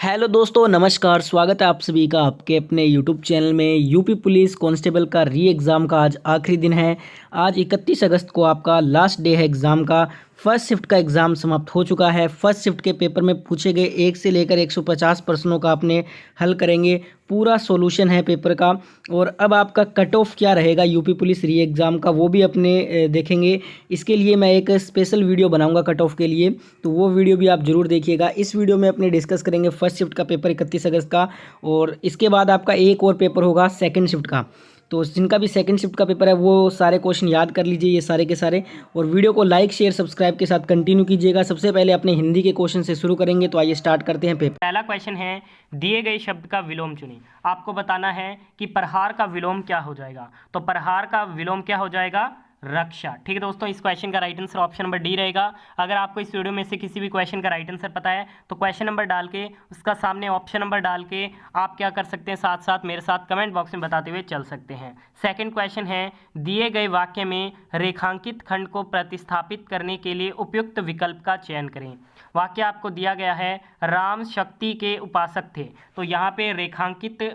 Hello दोस्तों, नमस्कार। स्वागत है आप सभी का आपके अपने यूट्यूब चैनल में। यूपी पुलिस कांस्टेबल का री एग्ज़ाम का आज आखिरी दिन है। आज 31 अगस्त को आपका लास्ट डे है एग्ज़ाम का। फर्स्ट शिफ्ट का एग्ज़ाम समाप्त हो चुका है। फर्स्ट शिफ्ट के पेपर में पूछे गए 1 से लेकर 150 प्रश्नों का आपने हल करेंगे। पूरा सॉल्यूशन है पेपर का। और अब आपका कट ऑफ क्या रहेगा यूपी पुलिस री एग्ज़ाम का, वो भी अपने देखेंगे। इसके लिए मैं एक स्पेशल वीडियो बनाऊंगा कट ऑफ के लिए, तो वो वीडियो भी आप ज़रूर देखिएगा। इस वीडियो में अपने डिस्कस करेंगे फर्स्ट शिफ्ट का पेपर 31 अगस्त का, और इसके बाद आपका एक और पेपर होगा सेकंड शिफ्ट का। तो जिनका भी सेकंड शिफ्ट का पेपर है वो सारे क्वेश्चन याद कर लीजिए, ये सारे के सारे। और वीडियो को लाइक शेयर सब्सक्राइब के साथ कंटिन्यू कीजिएगा। सबसे पहले अपने हिंदी के क्वेश्चन से शुरू करेंगे, तो आइए स्टार्ट करते हैं पेपर। पहला क्वेश्चन है, दिए गए शब्द का विलोम चुनें। आपको बताना है कि प्रहार का विलोम क्या हो जाएगा। तो प्रहार का विलोम क्या हो जाएगा? रक्षा। ठीक है दोस्तों, इस क्वेश्चन का right answer option number D रहेगा। अगर आपको इस वीडियो में से किसी भी क्वेश्चन का राइट आंसर पता है तो क्वेश्चन नंबर डाल के उसका सामने ऑप्शन नंबर डाल के आप क्या कर सकते हैं, साथ साथ मेरे साथ कमेंट बॉक्स में बताते हुए चल सकते हैं। सेकंड क्वेश्चन है, दिए गए वाक्य में रेखांकित खंड को प्रतिस्थापित करने के लिए उपयुक्त विकल्प का चयन करें। वाक्य आपको दिया गया है, राम शक्ति के उपासक थे। तो यहाँ पे रेखांकित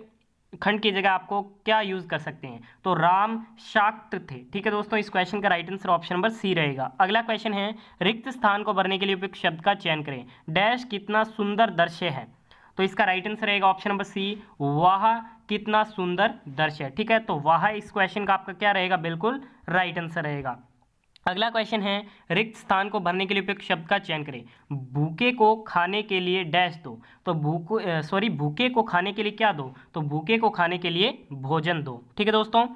खंड की जगह आपको क्या यूज कर सकते हैं, तो राम शाक्त थे। ठीक है दोस्तों, इस क्वेश्चन का right answer option number C रहेगा। अगला क्वेश्चन है, रिक्त स्थान को भरने के लिए उपयुक्त शब्द का चयन करें। डैश कितना सुंदर दृश्य है। तो इसका राइट आंसर रहेगा ऑप्शन नंबर सी, वाह कितना सुंदर दृश्य है। ठीक है, तो वाह इस क्वेश्चन का आपका क्या रहेगा, बिल्कुल राइट आंसर रहेगा। अगला क्वेश्चन है, रिक्त स्थान को भरने के लिए उपयुक्त शब्द का चयन करें। भूखे को खाने के लिए डैश दो। तो भूखे को खाने के लिए क्या दो, तो भूखे को खाने के लिए भोजन दो। ठीक है दोस्तों,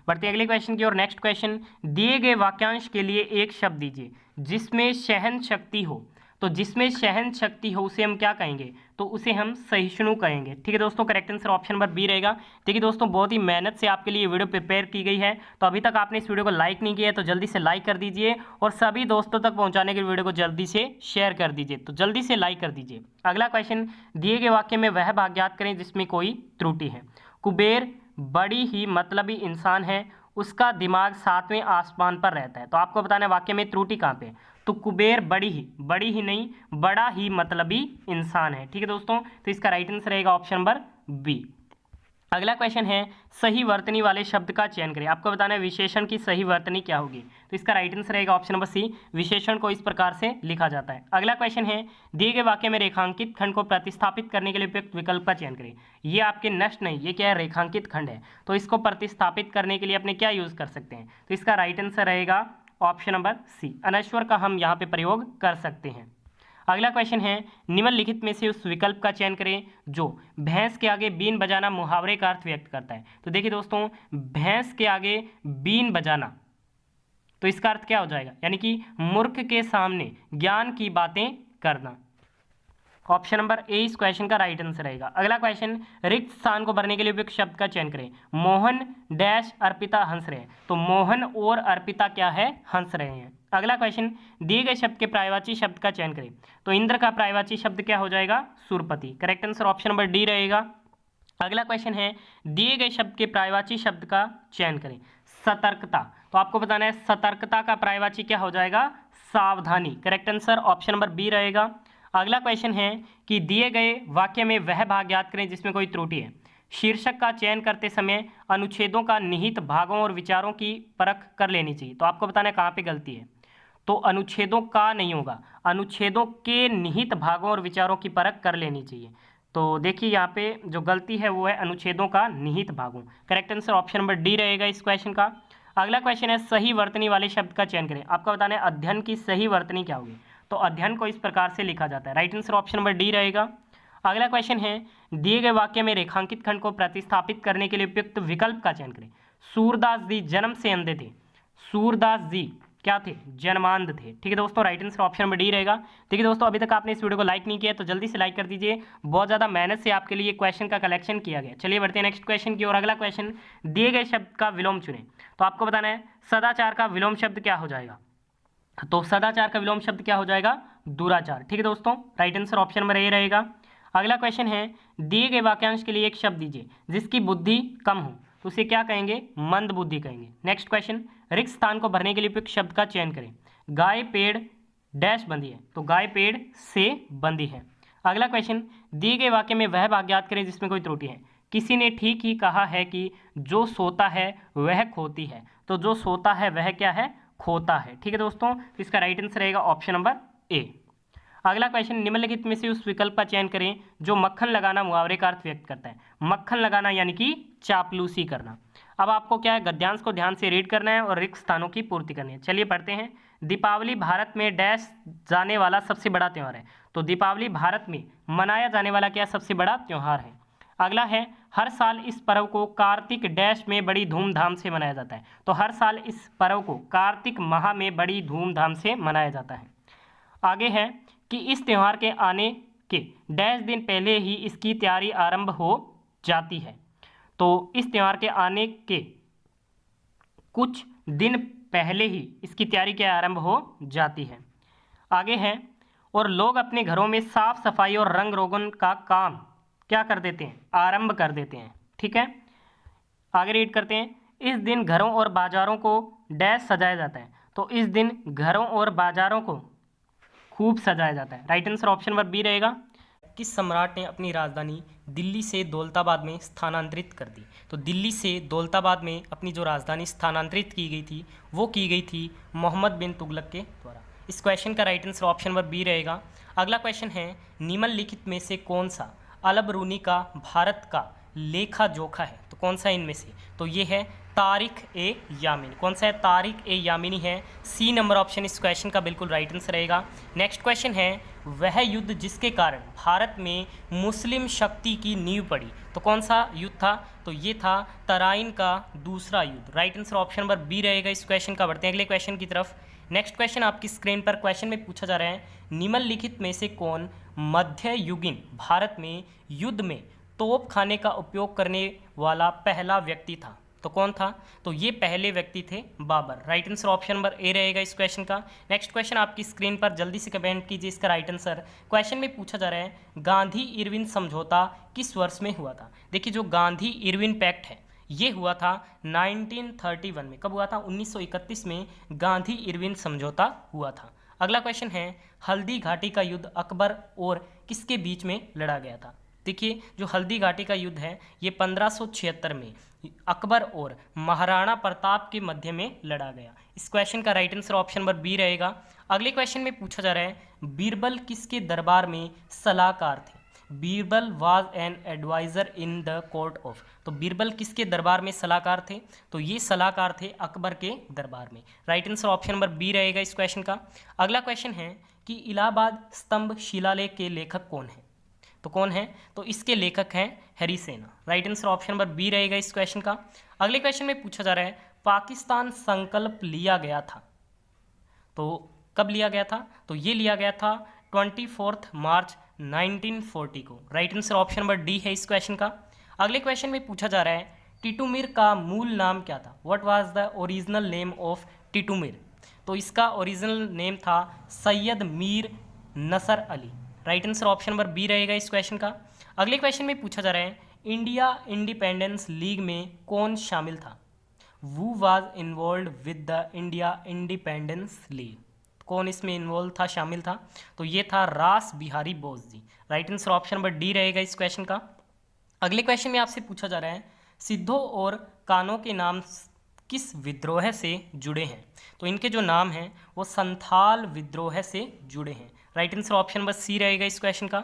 बढ़ते अगले क्वेश्चन की ओर। नेक्स्ट क्वेश्चन, दिए गए वाक्यांश के लिए एक शब्द दीजिए जिसमें सहन शक्ति हो। तो जिसमें सहन शक्ति हो उसे हम क्या कहेंगे, तो उसे हम सहिष्णु कहेंगे। ठीक है दोस्तों, correct answer option number B रहेगा। देखिए दोस्तों, बहुत ही मेहनत से आपके लिए वीडियो प्रिपेयर की गई है। तो अभी तक आपने इस वीडियो को लाइक नहीं किया है तो जल्दी से लाइक कर दीजिए, और सभी दोस्तों तक पहुंचाने के लिए वीडियो को जल्दी से शेयर कर दीजिए। तो जल्दी से लाइक कर दीजिए। अगला क्वेश्चन, दिए गए वाक्य में वह भाग ज्ञात करें जिसमें कोई त्रुटि है। कुबेर बड़ी ही मतलबी इंसान है, उसका दिमाग सातवें आसमान पर रहता है। तो आपको बताना है वाक्य में त्रुटि कहाँ पे, तो कुबेर बड़ी ही नहीं, बड़ा ही मतलबी इंसान है। ठीक है दोस्तों, तो इसका राइट आंसर रहेगा ऑप्शन नंबर बी। अगला क्वेश्चन है, सही वर्तनी वाले शब्द का चयन करें। आपको बताना है विशेषण की सही वर्तनी क्या होगी। तो इसका राइट आंसर रहेगा ऑप्शन नंबर सी, विशेषण को इस प्रकार से लिखा जाता है। अगला क्वेश्चन है, दिए गए वाक्य में रेखांकित खंड को प्रतिस्थापित करने के लिए उपयुक्त विकल्प का चयन करें। ये आपके नष्ट नहीं, ये क्या है, रेखांकित खंड है। तो इसको प्रतिस्थापित करने के लिए अपने क्या यूज कर सकते हैं, तो इसका राइट आंसर रहेगा ऑप्शन नंबर सी, अनश्वर का हम यहाँ पे प्रयोग कर सकते हैं। अगला क्वेश्चन है, निम्नलिखित में से उस विकल्प का चयन करें जो भैंस के आगे बीन बजाना मुहावरे का अर्थ व्यक्त करता है। तो देखिए दोस्तों, भैंस के आगे बीन बजाना, तो इसका अर्थ क्या हो जाएगा, यानी कि मूर्ख के सामने ज्ञान की बातें करना। ऑप्शन नंबर ए इस क्वेश्चन का राइट आंसर रहेगा। अगला क्वेश्चन, रिक्त स्थान को भरने के लिए उपयुक्त शब्द का चयन करें। मोहन डैश अर्पिता हंस रहे हैं। तो मोहन और अर्पिता क्या है, हंस रहे हैं। अगला क्वेश्चन, दिए गए शब्द के पर्यायवाची शब्द का चयन करें। तो इंद्र का पर्यायवाची शब्द क्या हो जाएगा, सुरपति। Correct answer option number D रहेगा। अगला क्वेश्चन है, दिए गए शब्द के पर्यायवाची शब्द का चयन करें। सतर्कता। तो आपको बताना है सतर्कता का पर्यायवाची क्या हो जाएगा, सावधानी। Correct answer option number B रहेगा। अगला क्वेश्चन है कि दिए गए वाक्य में वह भाग याद करें जिसमें कोई त्रुटि है। शीर्षक का चयन करते समय अनुच्छेदों का निहित भागों और विचारों की परख कर लेनी चाहिए। तो आपको बताना है कहाँ पे गलती है, तो अनुच्छेदों का नहीं होगा, अनुच्छेदों के निहित भागों और विचारों की परख कर लेनी चाहिए। तो देखिए यहाँ पे जो गलती है वो है अनुच्छेदों का निहित भागों। Correct answer option number D रहेगा इस क्वेश्चन का। अगला क्वेश्चन है, सही वर्तनी वाले शब्द का चयन करें। आपका बताना है अध्ययन की सही वर्तनी क्या होगी। तो अध्ययन को इस प्रकार से लिखा जाता है। Right answer option number D रहेगा। अगला क्वेश्चन है, दिए गए वाक्य में रेखांकित खंड को प्रतिस्थापित करने के लिए उपयुक्त विकल्प का चयन करें। सूरदास जी जन्म से अंधे थे। सूरदास जी क्या थे, जन्मांध थे। ठीक है दोस्तों, right answer option number D रहेगा। देखिए दोस्तों, अभी तक आपने इस वीडियो को लाइक नहीं किया तो जल्दी से लाइक कर दीजिए। बहुत ज़्यादा मेहनत से आपके लिए क्वेश्चन का कलेक्शन किया गया। चलिए बढ़ते हैं नेक्स्ट क्वेश्चन की ओर। अगला क्वेश्चन, दिए गए शब्द का विलोम चुनें। तो आपको बताना है सदाचार का विलोम शब्द क्या हो जाएगा। तो सदाचार का विलोम शब्द क्या हो जाएगा, दुराचार। ठीक है दोस्तों, right answer option number A रहेगा। अगला क्वेश्चन है, दिए गए वाक्यांश के लिए एक शब्द दीजिए जिसकी बुद्धि कम हो। तो उसे क्या कहेंगे, मंद बुद्धि कहेंगे। नेक्स्ट क्वेश्चन, रिक्त स्थान को भरने के लिए उपयुक्त शब्द का चयन करें। गाय पेड़ डैश बंधी है। तो गाय पेड़ से बंधी है। अगला क्वेश्चन, दिए गए वाक्य में वह भाग याद करें जिसमें कोई त्रुटि है। किसी ने ठीक ही कहा है कि जो सोता है वह खोती है। तो जो सोता है वह क्या है, खोता है। ठीक है दोस्तों, इसका राइट आंसर रहेगा ऑप्शन नंबर ए। अगला क्वेश्चन, निम्नलिखित में से उस विकल्प का चयन करें जो मक्खन लगाना मुहावरे का अर्थ व्यक्त करता है। मक्खन लगाना यानी कि चापलूसी करना। अब आपको क्या है, गद्यांश को ध्यान से रीड करना है और रिक्त स्थानों की पूर्ति करनी है। चलिए पढ़ते हैं। दीपावली भारत में डैश जाने वाला सबसे बड़ा त्यौहार है। तो दीपावली भारत में मनाया जाने वाला क्या सबसे बड़ा त्यौहार है। अगला है, हर साल इस पर्व को कार्तिक डैश में बड़ी धूमधाम से मनाया जाता है। तो हर साल इस पर्व को कार्तिक माह में बड़ी धूमधाम से मनाया जाता है। आगे है कि इस त्यौहार के आने के डैश दिन पहले ही इसकी तैयारी आरंभ हो जाती है। तो इस त्यौहार के आने के कुछ दिन पहले ही इसकी तैयारी क्या आरंभ हो जाती है। आगे है, और लोग अपने घरों में साफ सफाई और रंग रोगन का काम क्या कर देते हैं, आरंभ कर देते हैं। ठीक है, आगे रीड करते हैं। इस दिन घरों और बाजारों को डैश सजाया जाता है। तो इस दिन घरों और बाजारों को खूब सजाया जाता है। Right answer option number B रहेगा। किस सम्राट ने अपनी राजधानी दिल्ली से दौलताबाद में स्थानांतरित कर दी। तो दिल्ली से दौलताबाद में अपनी जो राजधानी स्थानांतरित की गई थी वो की गई थी मोहम्मद बिन तुगलक के द्वारा। इस क्वेश्चन का right answer option number B रहेगा। अगला क्वेश्चन है, निम्नलिखित में से कौन सा अल बरूनी का भारत का लेखा जोखा है। तो कौन सा इनमें से, तो ये है तारिक ए यामीनी। कौन सा है, तारिक ए यामीनी है। सी नंबर ऑप्शन इस क्वेश्चन का बिल्कुल राइट आंसर रहेगा। नेक्स्ट क्वेश्चन है, वह युद्ध जिसके कारण भारत में मुस्लिम शक्ति की नींव पड़ी। तो कौन सा युद्ध था, तो ये था तराइन का दूसरा युद्ध। Right answer option number B रहेगा इस क्वेश्चन का। बढ़ते हैं अगले क्वेश्चन की तरफ। नेक्स्ट क्वेश्चन आपकी स्क्रीन पर क्वेश्चन में पूछा जा रहा है, निम्नलिखित में से कौन मध्ययुगीन भारत में युद्ध में तोप खाने का उपयोग करने वाला पहला व्यक्ति था। तो कौन था, तो ये पहले व्यक्ति थे Babur. Right answer option number A रहेगा इस क्वेश्चन का। नेक्स्ट क्वेश्चन आपकी स्क्रीन पर, जल्दी से कमेंट कीजिए इसका राइट आंसर। क्वेश्चन में पूछा जा रहा है, गांधी इरविन समझौता किस वर्ष में हुआ था। देखिए जो गांधी इरविन पैक्ट है ये हुआ था 1931 में। कब हुआ था, 1931 में गांधी इरविन समझौता हुआ था। अगला क्वेश्चन है, हल्दी घाटी का युद्ध अकबर और किसके बीच में लड़ा गया था। देखिए जो हल्दी घाटी का युद्ध है ये 1576 में अकबर और महाराणा प्रताप के मध्य में लड़ा गया। इस क्वेश्चन का right answer option number B रहेगा। अगले क्वेश्चन में पूछा जा रहा है, बीरबल किसके दरबार में सलाहकार थे। Birbal was an advisor in the court of. तो बीरबल किसके दरबार में सलाहकार थे, तो ये सलाहकार थे अकबर के दरबार में। Right answer option number B रहेगा इस क्वेश्चन का। अगला क्वेश्चन है कि इलाहाबाद स्तंभ शिलालेख के लेखक कौन है। तो कौन है, तो इसके लेखक हैं Harisena. Right answer option number B रहेगा इस क्वेश्चन का। अगले क्वेश्चन में पूछा जा रहा है, पाकिस्तान संकल्प लिया गया था। तो कब लिया गया था, तो ये लिया गया था 24 मार्च 1940 को। Right answer option number D है इस क्वेश्चन का। अगले क्वेश्चन में पूछा जा रहा है, टिटुमिर का मूल नाम क्या था। What was the original name of Titumir. तो इसका ओरिजिनल नेम था Syed Mir Nasar Ali. Right answer option number B रहेगा इस क्वेश्चन का। अगले क्वेश्चन में पूछा जा रहा है, इंडिया इंडिपेंडेंस लीग में कौन शामिल था। Who was involved with the India independence league. कौन इसमें इन्वॉल्व था, शामिल था, तो ये था Ras Bihari Bose ji. Right answer option number D रहेगा इस क्वेश्चन का। अगले क्वेश्चन में आपसे पूछा जा रहा है, सिद्धो और कानो के नाम किस विद्रोह से जुड़े हैं। तो इनके जो नाम हैं वो संथाल विद्रोह से जुड़े हैं। Right answer option number C रहेगा इस क्वेश्चन का।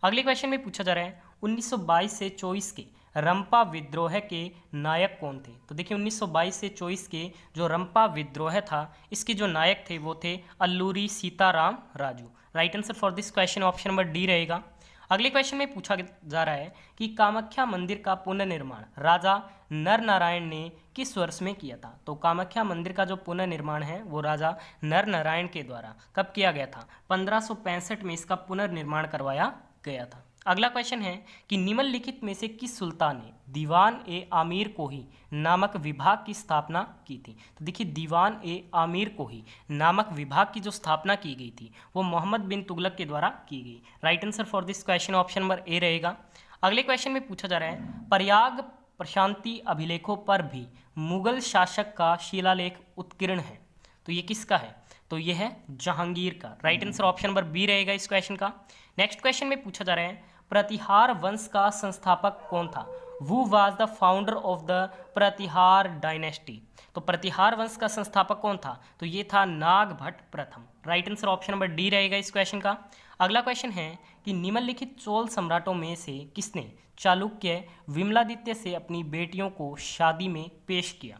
अगले क्वेश्चन में पूछा जा रहा है, 1922 से 24 के रंपा विद्रोह के नायक कौन थे। तो देखिए 1922 से 24 के जो रंपा विद्रोह था इसके जो नायक थे वो थे Alluri Sitaram Raju. Right answer for this question option number D रहेगा। अगले क्वेश्चन में पूछा जा रहा है कि कामाख्या मंदिर का पुनर्निर्माण राजा नरनारायण ने किस वर्ष में किया था। तो कामाख्या मंदिर का जो पुनर्निर्माण है वो राजा नरनारायण के द्वारा कब किया गया था, 1565 में इसका पुनर्निर्माण करवाया गया था। अगला क्वेश्चन है कि निम्नलिखित में से किस सुल्तान ने दीवान ए आमीर कोही नामक विभाग की स्थापना की थी। तो देखिए दीवान ए आमीर कोही नामक विभाग की जो स्थापना की गई थी वो मोहम्मद बिन तुगलक के द्वारा की गई। Right answer for this question option number A रहेगा। अगले क्वेश्चन में पूछा जा रहा है, प्रयाग प्रशांति अभिलेखों पर भी मुगल शासक का शिलालेख उत्कीर्ण है। तो ये किसका है, तो ये है जहांगीर का। Right answer option number B रहेगा इस क्वेश्चन का। नेक्स्ट क्वेश्चन में पूछा जा रहा है प्रतिहार वंश का संस्थापक कौन था। Who was the founder of the Pratihara dynasty. तो प्रतिहार वंश का संस्थापक कौन था, तो ये था नागभट्ट प्रथम। Right answer option number D रहेगा इस क्वेश्चन का। अगला क्वेश्चन है कि निम्नलिखित चोल सम्राटों में से किसने चालुक्य विमलादित्य से अपनी बेटियों को शादी में पेश किया।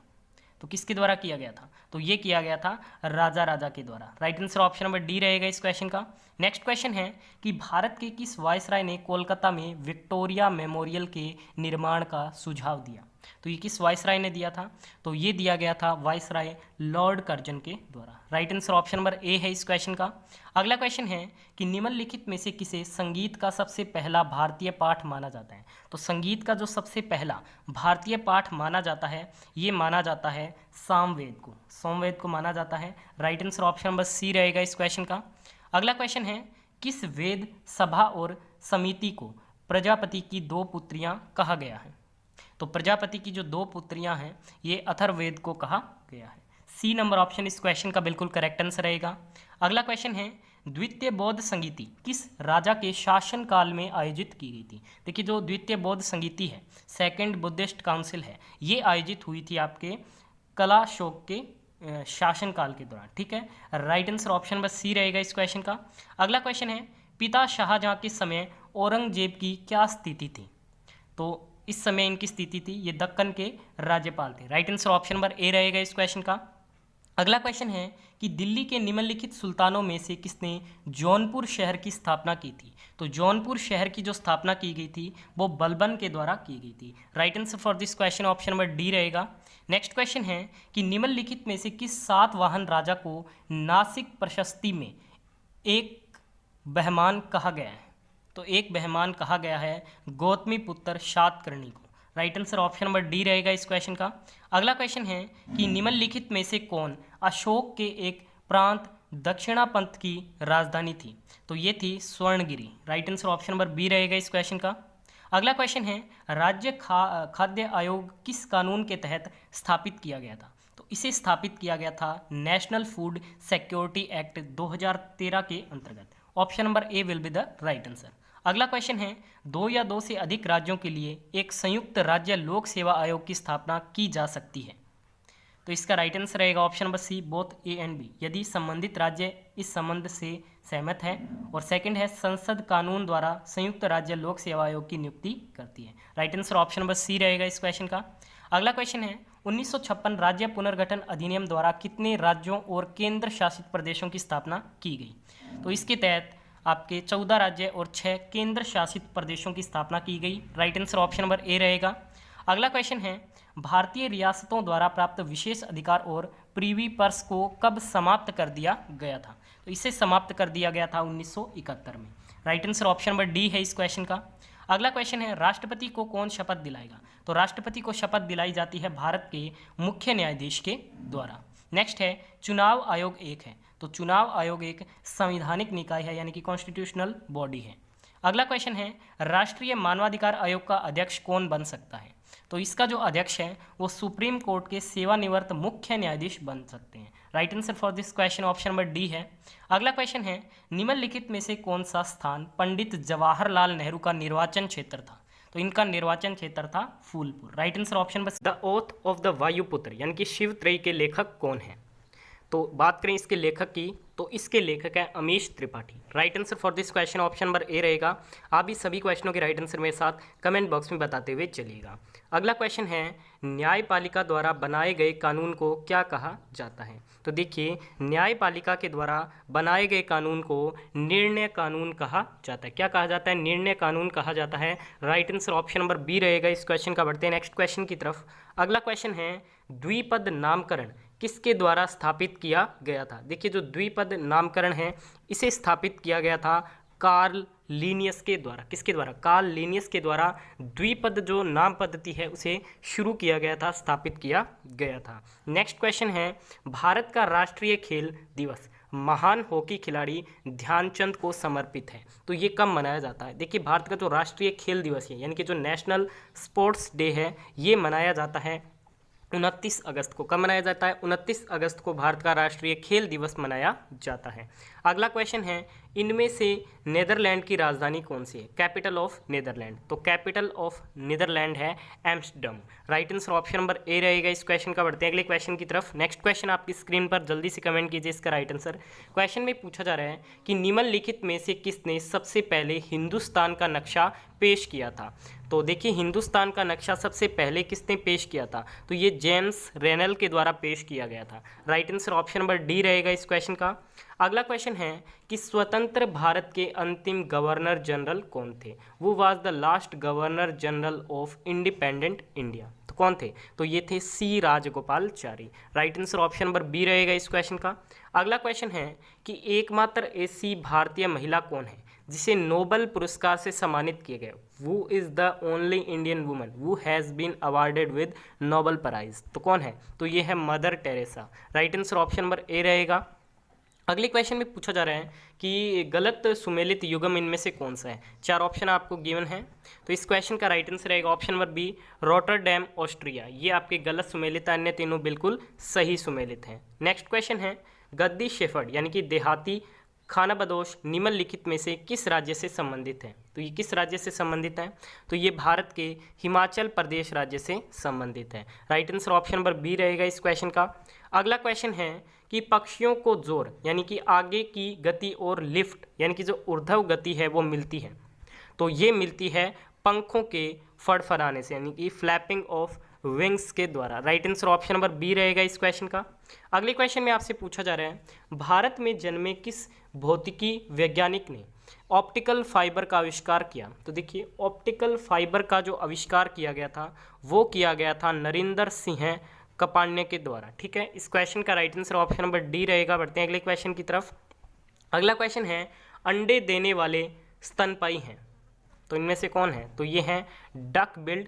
तो किसके द्वारा किया गया था, तो ये किया गया था राजा के द्वारा। Right answer option number D रहेगा इस क्वेश्चन का। नेक्स्ट क्वेश्चन है कि भारत के किस वायसराय ने कोलकाता में विक्टोरिया मेमोरियल के निर्माण का सुझाव दिया। तो ये किस वायसराय ने दिया था, तो ये दिया गया था वायसराय लॉर्ड कर्जन के द्वारा। राइट आंसर ऑप्शन नंबर ए है इस क्वेश्चन का। अगला क्वेश्चन है कि निम्नलिखित में से किसे संगीत का सबसे पहला भारतीय पाठ माना जाता है। तो संगीत का जो सबसे पहला भारतीय पाठ माना जाता है, ये माना जाता है सामवेद को, सोमवेद को माना जाता है। Right answer option number C रहेगा इस क्वेश्चन का। अगला क्वेश्चन है किस वेद सभा और समिति को प्रजापति की दो पुत्रियां कहा गया है। तो प्रजापति की जो दो पुत्रियां हैं ये अथर्ववेद को कहा गया है। सी नंबर ऑप्शन इस क्वेश्चन का बिल्कुल करेक्ट आंसर रहेगा। अगला क्वेश्चन है द्वितीय बौद्ध संगीति किस राजा के शासन काल में आयोजित की गई थी। देखिए जो द्वितीय बौद्ध संगीति है, सेकेंड बुद्धिस्ट काउंसिल है, ये आयोजित हुई थी आपके कलाशोक के शासन काल के दौरान। ठीक है, right answer option number C रहेगा इस क्वेश्चन का। अगला क्वेश्चन है पिता शाहजहां के समय औरंगजेब की क्या स्थिति थी। तो इस समय इनकी स्थिति थी, ये दक्कन के राज्यपाल थे। Right answer option number A रहेगा इस क्वेश्चन का। अगला क्वेश्चन है कि दिल्ली के निम्नलिखित सुल्तानों में से किसने जौनपुर शहर की स्थापना की थी। तो जौनपुर शहर की जो स्थापना की गई थी वो बलबन के द्वारा की गई थी। Right answer for this question option number D रहेगा। नेक्स्ट क्वेश्चन है कि निम्नलिखित में से किस सातवाहन राजा को नासिक प्रशस्ति में एक बहमान कहा गया है। तो एक बहमान कहा गया है गौतमी पुत्र शातकर्णी को। Right answer option number D रहेगा इस क्वेश्चन का। अगला क्वेश्चन है कि निम्नलिखित में से कौन अशोक के एक प्रांत दक्षिणापंथ की राजधानी थी। तो ये थी Swarnagiri. Right answer option number B रहेगा इस क्वेश्चन का। अगला क्वेश्चन है राज्य खाद्य आयोग किस कानून के तहत स्थापित किया गया था। तो इसे स्थापित किया गया था नेशनल फूड सिक्योरिटी एक्ट 2013 के अंतर्गत। Option number A will be the right answer. अगला क्वेश्चन है दो या दो से अधिक राज्यों के लिए एक संयुक्त राज्य लोक सेवा आयोग की स्थापना की जा सकती है। तो इसका राइट आंसर रहेगा option number C both A and B, यदि संबंधित राज्य इस संबंध से सहमत है। और सेकंड है संसद कानून द्वारा संयुक्त राज्य लोक सेवा आयोग की नियुक्ति करती है। Right answer option number C रहेगा इस क्वेश्चन का। अगला क्वेश्चन है 1956 राज्य पुनर्गठन अधिनियम द्वारा कितने राज्यों और केंद्र शासित प्रदेशों की स्थापना की गई। तो इसके तहत आपके 14 राज्य और 6 केंद्र शासित प्रदेशों की स्थापना की गई। Right answer option number A रहेगा। अगला क्वेश्चन है भारतीय रियासतों द्वारा प्राप्त विशेष अधिकार और प्रीवी पर्स को कब समाप्त कर दिया गया था। तो इसे समाप्त कर दिया गया था 1971 में। Right answer option number D है इस क्वेश्चन का। अगला क्वेश्चन है राष्ट्रपति को कौन शपथ दिलाएगा। तो राष्ट्रपति को शपथ दिलाई जाती है भारत के मुख्य न्यायाधीश के द्वारा। नेक्स्ट है चुनाव आयोग एक है। तो चुनाव आयोग एक संवैधानिक निकाय है, यानी कि कॉन्स्टिट्यूशनल बॉडी है। अगला क्वेश्चन है राष्ट्रीय मानवाधिकार आयोग का अध्यक्ष कौन बन सकता है। तो इसका जो अध्यक्ष है वो सुप्रीम कोर्ट के सेवानिवृत्त मुख्य न्यायाधीश बन सकते हैं। Right answer for this question option number D है। अगला क्वेश्चन है निम्नलिखित में से कौन सा स्थान पंडित जवाहरलाल नेहरू का निर्वाचन क्षेत्र था। तो इनका निर्वाचन क्षेत्र था Phulpur. Right answer option number the oath of the Vayuputra यानी कि शिव त्रयी के लेखक कौन है। तो बात करें इसके लेखक की, तो इसके लेखक है Amish Tripathi. Right answer for this question option number A रहेगा। आप इस सभी क्वेश्चनों के राइट आंसर मेरे साथ कमेंट बॉक्स में बताते हुए चलिएगा। अगला क्वेश्चन है न्यायपालिका द्वारा बनाए गए कानून को क्या कहा जाता है। तो देखिए न्यायपालिका के द्वारा बनाए गए कानून को निर्णय कानून कहा जाता है। क्या कहा जाता है, निर्णय कानून कहा जाता है। Right answer option number B रहेगा इस क्वेश्चन का। बढ़ते हैं नेक्स्ट क्वेश्चन की तरफ। अगला क्वेश्चन है द्विपद नामकरण किसके द्वारा स्थापित किया गया था। देखिए जो द्विपद नामकरण है इसे स्थापित किया गया था कार्ल लीनियस के द्वारा। किसके द्वारा, कार्ल लीनियस के द्वारा द्विपद जो नाम पद्धति है उसे शुरू किया गया था, स्थापित किया गया था। नेक्स्ट क्वेश्चन है भारत का राष्ट्रीय खेल दिवस महान हॉकी खिलाड़ी ध्यानचंद को समर्पित है। तो ये कब मनाया जाता है। देखिए भारत का जो राष्ट्रीय खेल दिवस है यानी कि जो नेशनल स्पोर्ट्स डे है ये मनाया जाता है 29 अगस्त को। कब मनाया जाता है, 29 अगस्त को भारत का राष्ट्रीय खेल दिवस मनाया जाता है। अगला क्वेश्चन है, इनमें से नीदरलैंड की राजधानी कौन सी है? कैपिटल ऑफ नीदरलैंड, तो कैपिटल ऑफ नीदरलैंड है Amsterdam. Right answer option number A रहेगा इस क्वेश्चन का। बढ़ते हैं अगले क्वेश्चन की तरफ। नेक्स्ट क्वेश्चन आपकी स्क्रीन पर, जल्दी से कमेंट कीजिए इसका राइट आंसर। क्वेश्चन में पूछा जा रहा है कि निम्नलिखित में से किसने सबसे पहले हिंदुस्तान का नक्शा पेश किया था? तो देखिए, हिंदुस्तान का नक्शा सबसे पहले किसने पेश किया था? तो ये जेम्स रेनल के द्वारा पेश किया गया था। Right answer option number D रहेगा इस क्वेश्चन का। अगला क्वेश्चन है कि स्वतंत्र भारत के अंतिम गवर्नर जनरल कौन थे? वो was the last governor general of independent India. तो कौन थे? तो ये थे C Rajagopalachari. Right answer option number B रहेगा इस क्वेश्चन का। अगला क्वेश्चन है कि एकमात्र ऐसी भारतीय महिला कौन है जिसे नोबेल पुरस्कार से सम्मानित किया गया? वो is the only Indian woman who has been awarded with Nobel prize. तो कौन है? तो ये है Mother Teresa. Right answer option number A रहेगा। अगले क्वेश्चन में पूछा जा रहा है कि गलत सुमेलित युग्म इनमें से कौन सा है? 4 ऑप्शन आपको गिवन है, तो इस क्वेश्चन का राइट आंसर रहेगा option number B, Rotterdam Austria. ये आपके गलत सुमेलित है, अन्य तीनों बिल्कुल सही सुमेलित हैं। नेक्स्ट क्वेश्चन है, गद्दी शेफर्ड यानी कि देहाती खानाबदोश निम्नलिखित में से किस राज्य से संबंधित है? तो ये किस राज्य से संबंधित है? तो ये भारत के हिमाचल प्रदेश राज्य से संबंधित है। Right answer option number B रहेगा इस क्वेश्चन का। अगला क्वेश्चन है कि पक्षियों को जोर यानी कि आगे की गति और लिफ्ट यानी कि जो ऊर्ध्व गति है वो मिलती है, तो ये मिलती है पंखों के फड़फड़ाने से यानी कि फ्लैपिंग ऑफ विंग्स के द्वारा। Right answer option number B रहेगा इस क्वेश्चन का। अगले क्वेश्चन में आपसे पूछा जा रहा है, भारत में जन्मे किस भौतिकी वैज्ञानिक ने ऑप्टिकल फाइबर का आविष्कार किया? तो देखिए, ऑप्टिकल फाइबर का जो आविष्कार किया गया था वो किया गया था नरेंद्र सिंह कपान्य के द्वारा। ठीक है, इस क्वेश्चन का right answer option number D रहेगा। बढ़ते हैं अगले क्वेश्चन की तरफ। अगला क्वेश्चन है, अंडे देने वाले स्तनपायी हैं, तो इनमें से कौन है? तो ये हैं डक बिल्ड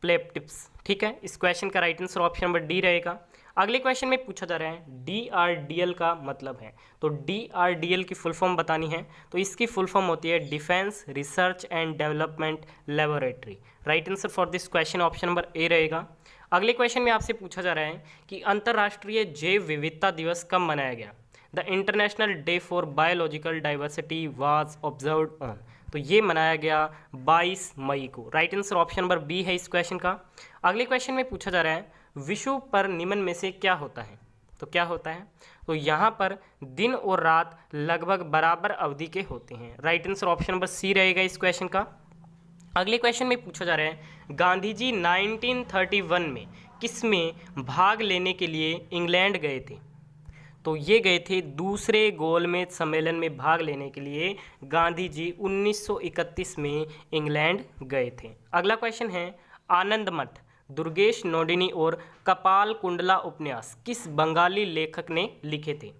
प्लेप्टिप्स। ठीक है, इस क्वेश्चन का right answer option number D रहेगा। अगले क्वेश्चन में पूछा जा रहा है DRDL का मतलब है, तो DRDL की फुल फॉर्म बतानी है, तो इसकी फुल फॉर्म होती है defence research and development laboratory. Right answer for this question option number A रहेगा। अगले क्वेश्चन में आपसे पूछा जा रहा है कि अंतर्राष्ट्रीय जैव विविधता दिवस कब मनाया गया? The international day for biological diversity was observed on, तो ये मनाया गया 22 मई को। Right answer option number B है इस क्वेश्चन का। अगले क्वेश्चन में पूछा जा रहा है, विषुव पर निम्न में से क्या होता है? तो क्या होता है? तो यहाँ पर दिन और रात लगभग बराबर अवधि के होते हैं। Right answer option number C रहेगा इस क्वेश्चन का। अगले क्वेश्चन में पूछा जा रहा है, गांधी जी 1931 में किसमें भाग लेने के लिए इंग्लैंड गए थे? तो ये गए थे दूसरे गोलमेज सम्मेलन में भाग लेने के लिए गांधी जी 1931 में इंग्लैंड गए थे। अगला क्वेश्चन है, आनंद मठ, दुर्गेश नोडिनी और कपाल कुंडला उपन्यास किस बंगाली लेखक ने लिखे थे?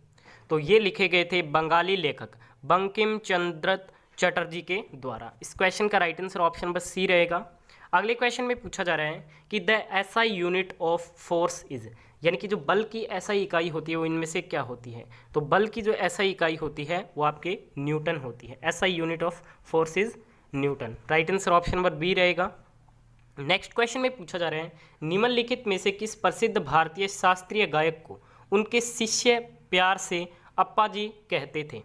तो ये लिखे गए थे बंगाली लेखक बंकिम चंद्र चटर्जी के द्वारा। इस क्वेश्चन का right answer option number C रहेगा। अगले क्वेश्चन में पूछा जा रहा है कि the SI unit of force is, यानी कि जो बल की एसआई इकाई होती है वो इनमें से क्या होती है? तो बल की जो एसआई इकाई होती है वो आपके न्यूटन होती है। SI unit of force is newton. Right answer option number B रहेगा। नेक्स्ट क्वेश्चन में पूछा जा रहा है, निम्नलिखित में से किस प्रसिद्ध भारतीय शास्त्रीय गायक को उनके शिष्य प्यार से अप्पा जी कहते थे?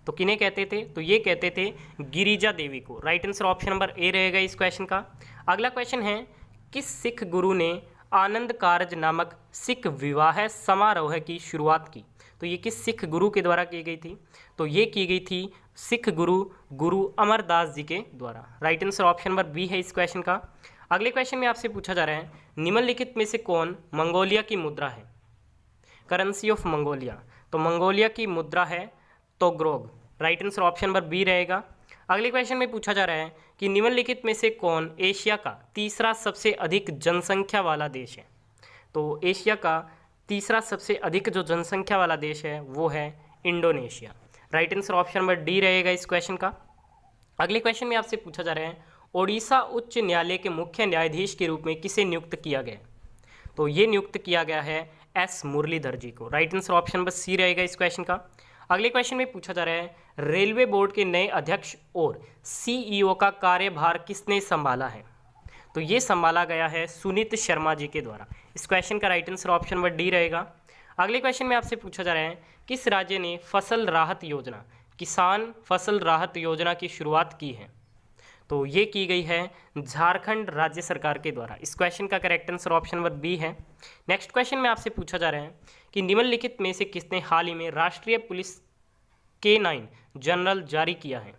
तो किन्हें कहते थे? तो ये कहते थे गिरिजा देवी को। Right answer option number A रहेगा इस क्वेश्चन का। अगला क्वेश्चन है, किस सिख गुरु ने आनंद कारज नामक सिख विवाह समारोह की शुरुआत की? तो ये किस सिख गुरु के द्वारा की गई थी? तो ये की गई थी सिख गुरु अमरदास जी के द्वारा। Right answer option number B है इस क्वेश्चन का। अगले क्वेश्चन में आपसे पूछा जा रहा है, निम्नलिखित में से कौन मंगोलिया की मुद्रा है? करेंसी ऑफ मंगोलिया, तो मंगोलिया की मुद्रा है togrog. Right answer option number B रहेगा। अगले क्वेश्चन में पूछा जा रहा है कि निम्नलिखित में से कौन एशिया का तीसरा सबसे अधिक जनसंख्या वाला देश है? तो एशिया का तीसरा सबसे अधिक जो जनसंख्या वाला देश है वो है Indonesia. Right answer option number D रहेगा इस क्वेश्चन का। अगले क्वेश्चन में आपसे पूछा जा रहा है, ओडिशा उच्च न्यायालय के मुख्य न्यायाधीश के रूप में किसे नियुक्त किया गया? तो ये नियुक्त किया गया है एस मुरलीधर जी को। Right answer option number C रहेगा इस क्वेश्चन का। अगले क्वेश्चन में पूछा जा रहा है, रेलवे बोर्ड के नए अध्यक्ष और सीईओ का कार्यभार किसने संभाला है? तो ये संभाला गया है सुनीत शर्मा जी के द्वारा। इस क्वेश्चन का right answer option number D रहेगा। अगले क्वेश्चन में आपसे पूछा जा रहा है किस राज्य ने फसल राहत योजना, किसान फसल राहत योजना की शुरुआत की है? तो ये की गई है झारखंड राज्य सरकार के द्वारा। इस क्वेश्चन का correct answer option number B है। नेक्स्ट क्वेश्चन में आपसे पूछा जा रहा है कि निम्नलिखित में से किसने हाल ही में राष्ट्रीय पुलिस K9 जनरल जारी किया है?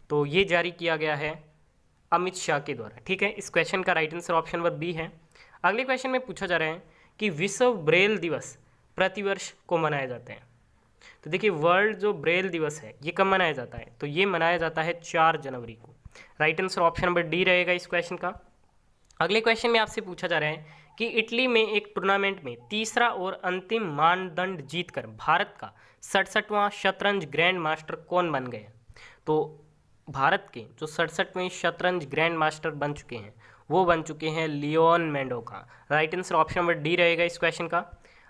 तो ये जारी किया गया है अमित शाह के द्वारा। ठीक है, इस क्वेश्चन का right answer option number B है। अगले क्वेश्चन में पूछा जा रहा है कि विश्व ब्रेल दिवस प्रतिवर्ष को मनाया जाता है। तो देखिए, वर्ल्ड जो ब्रेल दिवस है ये कब मनाया जाता है? तो ये मनाया जाता है 4 जनवरी को। Right answer option number D रहेगा इस क्वेश्चन का। अगले क्वेश्चन में आपसे पूछा जा रहा है कि इटली में एक टूर्नामेंट में तीसरा और अंतिम मानदंड जीतकर भारत का 67वां शतरंज ग्रैंड मास्टर कौन बन गए? तो भारत के जो 67वें शतरंज ग्रैंड मास्टर बन चुके हैं वो बन चुके हैं Leon Mendonca. Right answer option number D रहेगा इस क्वेश्चन का।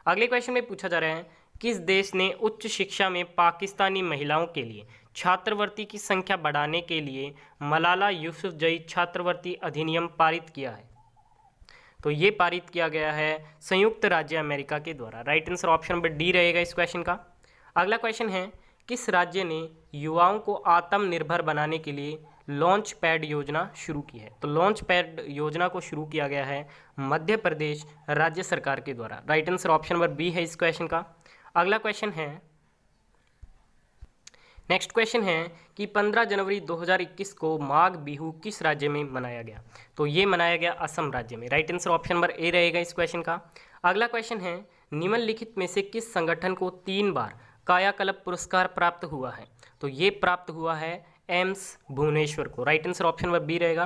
अगले क्वेश्चन में पूछा जा रहा है किस देश ने उच्च शिक्षा में पाकिस्तानी महिलाओं के लिए छात्रवृत्ति की संख्या बढ़ाने के लिए मलाला यूसुफजई छात्रवृत्ति अधिनियम पारित किया है? तो ये पारित किया गया है संयुक्त राज्य अमेरिका के द्वारा। Right answer option number D रहेगा इस क्वेश्चन का। अगला क्वेश्चन है किस राज्य ने युवाओं को आत्मनिर्भर बनाने के लिए लॉन्च पैड योजना शुरू की है? तो लॉन्च पैड योजना को शुरू किया गया है मध्य प्रदेश राज्य सरकार के द्वारा। Right answer option number B है इस क्वेश्चन का। अगला क्वेश्चन है, नेक्स्ट क्वेश्चन है कि 15 जनवरी 2021 को माघ बिहू किस राज्य में मनाया गया? तो ये मनाया गया असम राज्य में। Right answer option number A रहेगा इस क्वेश्चन का। अगला क्वेश्चन है निम्नलिखित में से किस संगठन को 3 बार कायाकल्प पुरस्कार प्राप्त हुआ है? तो ये प्राप्त हुआ है एम्स भुवनेश्वर को। Right answer option number B रहेगा।